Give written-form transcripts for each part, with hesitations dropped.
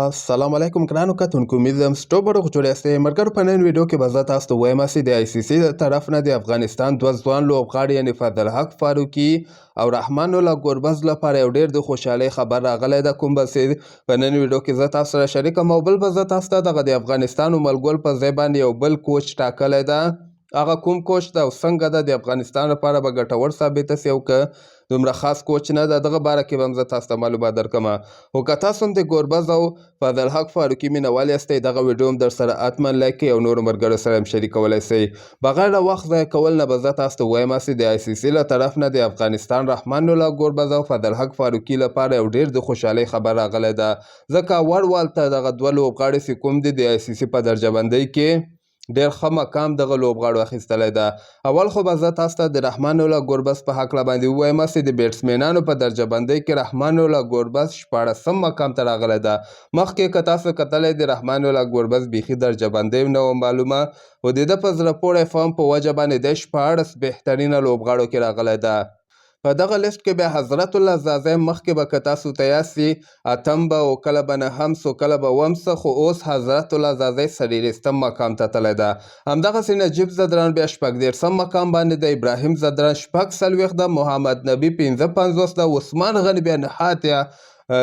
السلام علیکم ګرانو کتونکو، امید لرم چې ټول به روغ جوړ یاستئ. ملګرو، په نن ویډیو کې به زه تاسو ته وایم چې د ICC د طرف نه د افغانستان دوه ځوان لوبغاړي یعنې فضل حق فاروقي او رحمان الله ګربز لپاره یو ډېر د خوشحالۍ خبر راغلی ده، کوم به چې په نن ویډیو کې زه تاسو سره شریکم. او بل به زه تاسو ته دغه د افغانستان ملګل په ځای باندې یو بل کوچ ټاکلی ده. هغه کوم کوچ ده او څنګه ده د افغانستان لپاره به ګټور ثابته سي او که دومره خاص کوچ نه ده، دغه باره کې به هم زه تاسو ته معلومات درکړم. خو که تاسو هم د ګربز او فضل حق فاروقي مینوال یاستئ، دغه ویډیو هم در سره حتما لایک کړئ او نورو ملګرو سره هم شریکولی سئ. بغیر له وخت ضایع کول نه به زه تاسو ته وایم چې د ICC له طرف نه د افغانستان رحمان الله ګربز او فضل حق فاروقي لپاره یو ډېر د خوشحالۍ خبر راغلی ده، ځکه اول وال ته دغه دوه لوبغاړي چې کوم دي د ICC په درجهبندۍ کې ډېر ښه مقام دغه لوبغاړو اخیستلی ده. اول خو به زه تاسو ته د رحمان الله ګربز په هکله باندې ووایم چې د بیټسمینانو په درجهبندۍ کې رحمان الله ګربز 14م مقام ته راغلی ده. مخکې که تاسو کتلی د رحمان الله ګربز بیخي درجهبندۍ نه وه معلومه، خو د ده په زړه پوړی فارم په وجه باندې دی 14 بهترینه لوبغاړو کې راغلی ده. په دغه لیست کې بیا حضرت الله زازی مخکې به که تاسو ته یاست چې اتم به او کله به نهم سو کله به اووم سه، خو اوس حضرت الله زازی 43م مقام ته تللی ده. همدغسې نجیب زدران بیا 14 مقام باندې ده، ابراهیم زدران 40 ده، محمد نبي 55 ده، عثمان غني بیا نهاتیا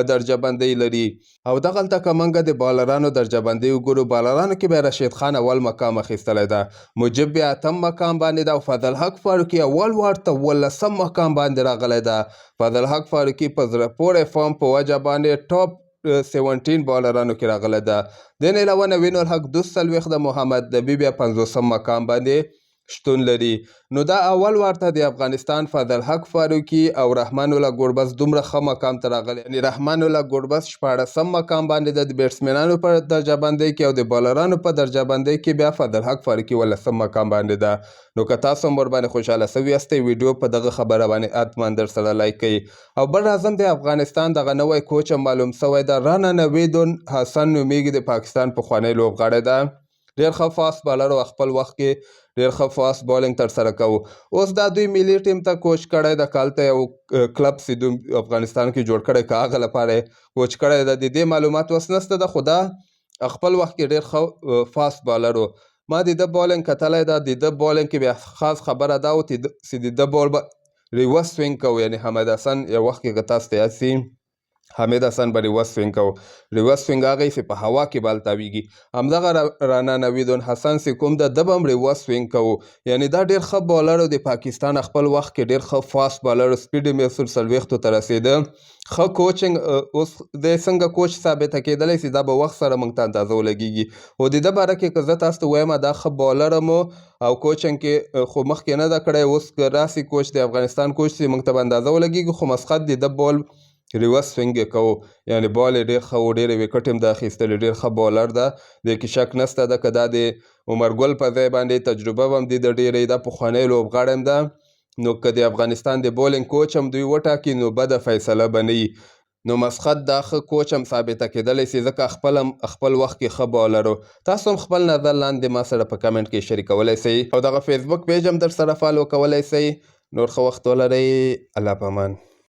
درجهبندۍ لري. او دغلته که موږ د بالرانو درجهبندۍ وګورو، بالرانو کې بیا رشید خان اول مقام اخیستلی ده، مجیب بیا 8م مقام باندې ده او فضل حق فاروقي اول وار ته 18م مقام باندې راغلی ده. فضل حق فاروقي په زړه پورې فارم په وجه باندې ټاپ 17 بالرانو کې راغلی ده. دې نه علاوه نوین الحق 42 ده، محمد نبي بیا 50م مقام باندې شتون لري. نو دا اول وار ته د افغانستان فضل حق فاروقي او رحمان الله ګربز دومره ښه مقام ته راغلی، یعنې رحمان الله ګربز 14م مقام باندې ده د بیټسمینانو په درجهبندۍ کې، او د بالرانو په درجهبندۍ کې بیا فضل حق فاروقي 18م مقام باندې ده. نو که تاسو هم ورباندې خوشحاله سوي یاستئ، ویډیو په دغه خبره باندې حتما در سره لایک کړئ. او بل راځم د افغانستان دغه نوی کوچ هم معلوم سوی ده، رانا نویدون حسن نومیږي، د پاکستان پخوانی لوبغاړی ده، ډېر ښه فاست بالر او خپل وخت کې ډېر ښه فاست بالینګ ترسره کوو. اوس دا دوی ملي ټیم ته کوچ کړی ده، کالته یو کلب چې دوی افغانستان کې جوړ کړی که هغه لپاره یې کوچ کړی ده، د دې معلومات اوس نسته ده، خو دا خپل وخت کې ډېر ښه فاست بالر و. ما د ده بالینګ کتلی ده، د ده بالینګ کې بیا خاص خبره دا و چې د ده بال به ریورس سوینګ کوو، یعنې حمید حسن یو وخت کې که تاسو ته یاد سي حمید حسن به ریورس سوینګ کوو. ریورس سوینګ هغه چې په هوا کې بال تاویږي، همدغه رانا نویدون حسن چې کوم ده، ده به هم ریورس سوینګ کوو. یعنې دا ډېر ښه بالر و، د پاکستان خپل وخت کې ډېر ښه فاست بالر، سپیډ یې 140 ته رسېده، ښه کوچنګ. اوس د څنګه کوچ ثابته کېدلی چې دا به وخت سره موږ ته اندازه ولګېږي. خو د ده باره کې که زه تاسو ته وایم دا ښه بالر هم او کوچنګ کې خو مخکې نه ده کړی. اوس که راسي کوچ د افغانستان کوچ چې موږ ته به اندازه ولګېږي، خو مسخت د ده بال ریورس سوینګ یې کوو، یعنې بال یې ډېر ښه و، ډېرې وکټ هم ده اخیستلې، ډېر ښه بالر ده، دې کې شک نسته ده. که دا د عمرګل په ځای باندې تجربه به هم د ده ډېرې ده، پخوانی لوبغاړی هم ده، نو که د افغانستان د بولینګ کوچ هم دوی وټاکي نو بده فیصله به نه وي. نو مسخت دا ښه کوچ هم ثابته کېدلی سي، ځکه خپل وخت کې ښه بالر و. تاسو هم خپل نظر لاندې ما سره په کمنټ کې شریکولی سئ، او دغه فیسبوک پیج هم در سره فالو کولی سئ. نور ښه وخت ولرئ، الله په امان.